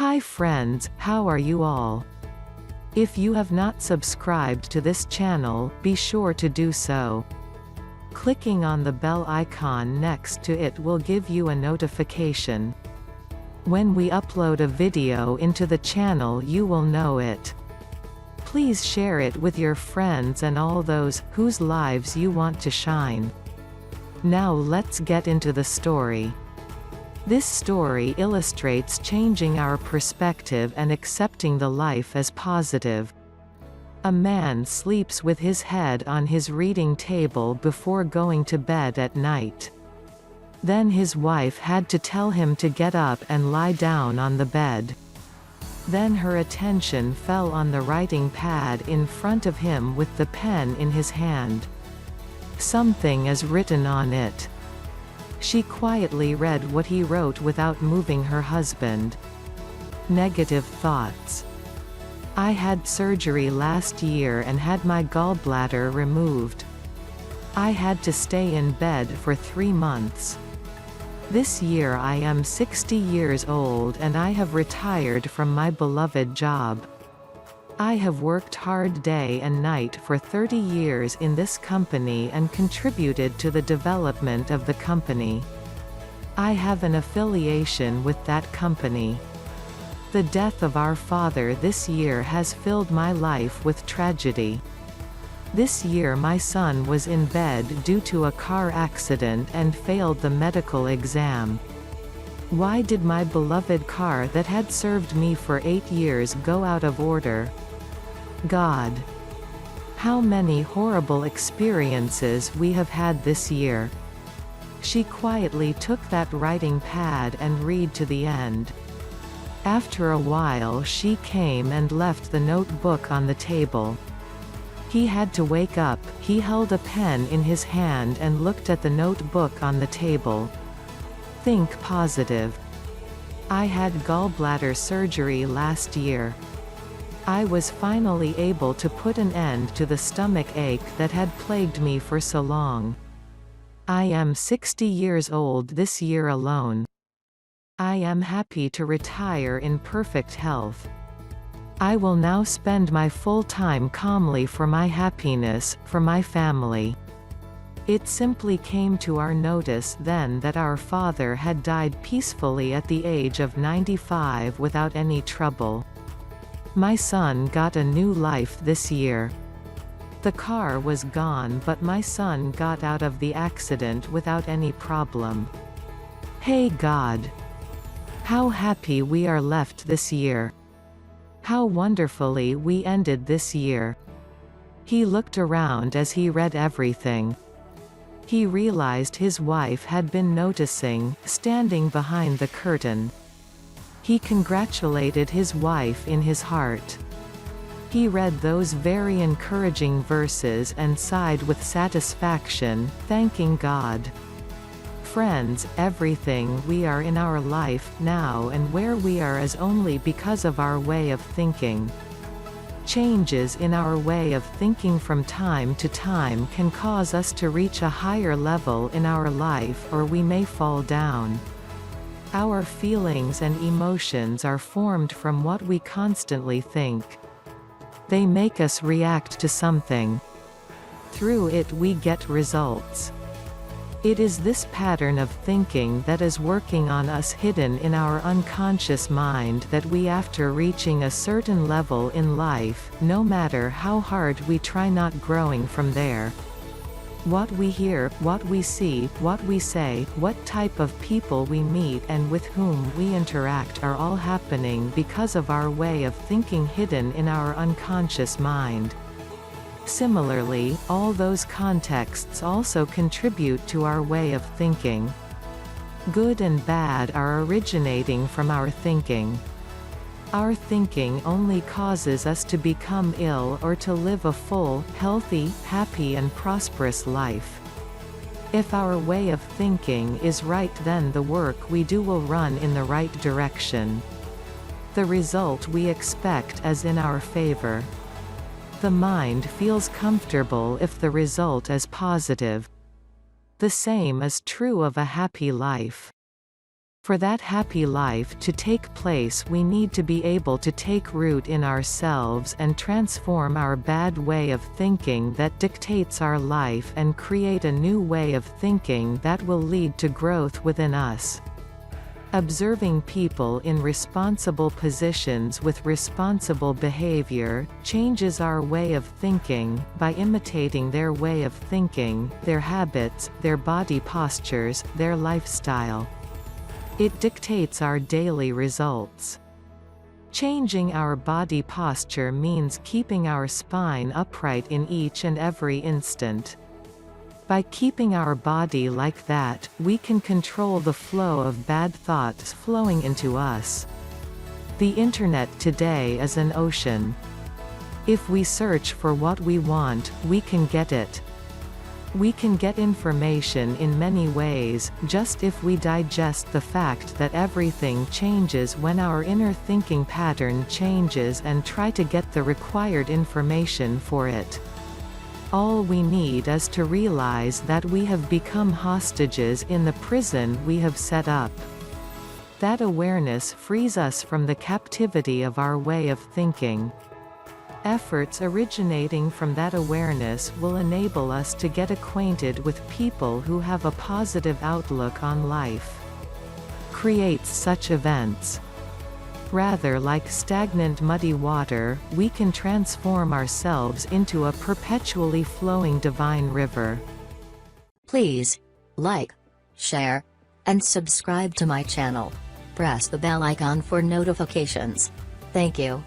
Hi friends, how are you all? If you have not subscribed to this channel, be sure to do so. Clicking on the bell icon next to it will give you a notification. When we upload a video into the channel, you will know it. Please share it with your friends and all those whose lives you want to shine. Now let's get into the story. This story illustrates changing our perspective and accepting the life as positive. A man sleeps with his head on his reading table before going to bed at night. Then his wife had to tell him to get up and lie down on the bed. Then her attention fell on the writing pad in front of him with the pen in his hand. Something is written on it. She quietly read what he wrote without moving her husband. Negative thoughts. I had surgery last year and had my gallbladder removed. I had to stay in bed for 3 months. This year I am 60 years old and I have retired from my beloved job. I have worked hard day and night for 30 years in this company and contributed to the development of the company. I have an affiliation with that company. The death of our father this year has filled my life with tragedy. This year my son was in bed due to a car accident and failed the medical exam. Why did my beloved car that had served me for 8 years go out of order? God. How many horrible experiences we have had this year. She quietly took that writing pad and read to the end. After a while she came and left the notebook on the table. He had to wake up. He held a pen in his hand and looked at the notebook on the table. Think positive. I had gallbladder surgery last year. I was finally able to put an end to the stomach ache that had plagued me for so long. I am 60 years old this year alone. I am happy to retire in perfect health. I will now spend my full time calmly for my happiness, for my family. It simply came to our notice then that our father had died peacefully at the age of 95 without any trouble. My son got a new life this year. The car was gone but my son got out of the accident without any problem. Hey God! How happy we are left this year. How wonderfully we ended this year. He looked around as he read everything. He realized his wife had been noticing, standing behind the curtain. He congratulated his wife in his heart. He read those very encouraging verses and sighed with satisfaction, thanking God. Friends, everything we are in our life, now and where we are is only because of our way of thinking. Changes in our way of thinking from time to time can cause us to reach a higher level in our life or we may fall down. Our feelings and emotions are formed from what we constantly think. They make us react to something. Through it we get results. It is this pattern of thinking that is working on us hidden in our unconscious mind that we, after reaching a certain level in life, no matter how hard we try, not growing from there. What we hear, what we see, what we say, what type of people we meet and with whom we interact are all happening because of our way of thinking hidden in our unconscious mind. Similarly, all those contexts also contribute to our way of thinking. Good and bad are originating from our thinking. Our thinking only causes us to become ill or to live a full, healthy, happy and prosperous life. If our way of thinking is right, then the work we do will run in the right direction. The result we expect is in our favor. The mind feels comfortable if the result is positive. The same is true of a happy life. For that happy life to take place, we need to be able to take root in ourselves and transform our bad way of thinking that dictates our life and create a new way of thinking that will lead to growth within us. Observing people in responsible positions with responsible behavior changes our way of thinking. By imitating their way of thinking, their habits, their body postures, their lifestyle, it dictates our daily results. Changing our body posture means keeping our spine upright in each and every instant. By keeping our body like that, we can control the flow of bad thoughts flowing into us. The internet today is an ocean. If we search for what we want, we can get it. We can get information in many ways, just if we digest the fact that everything changes when our inner thinking pattern changes and try to get the required information for it. All we need is to realize that we have become hostages in the prison we have set up. That awareness frees us from the captivity of our way of thinking. Efforts originating from that awareness will enable us to get acquainted with people who have a positive outlook on life. Creates such events. Rather like stagnant muddy water, we can transform ourselves into a perpetually flowing divine river. Please like, share, and subscribe to my channel. Press the bell icon for notifications. Thank you.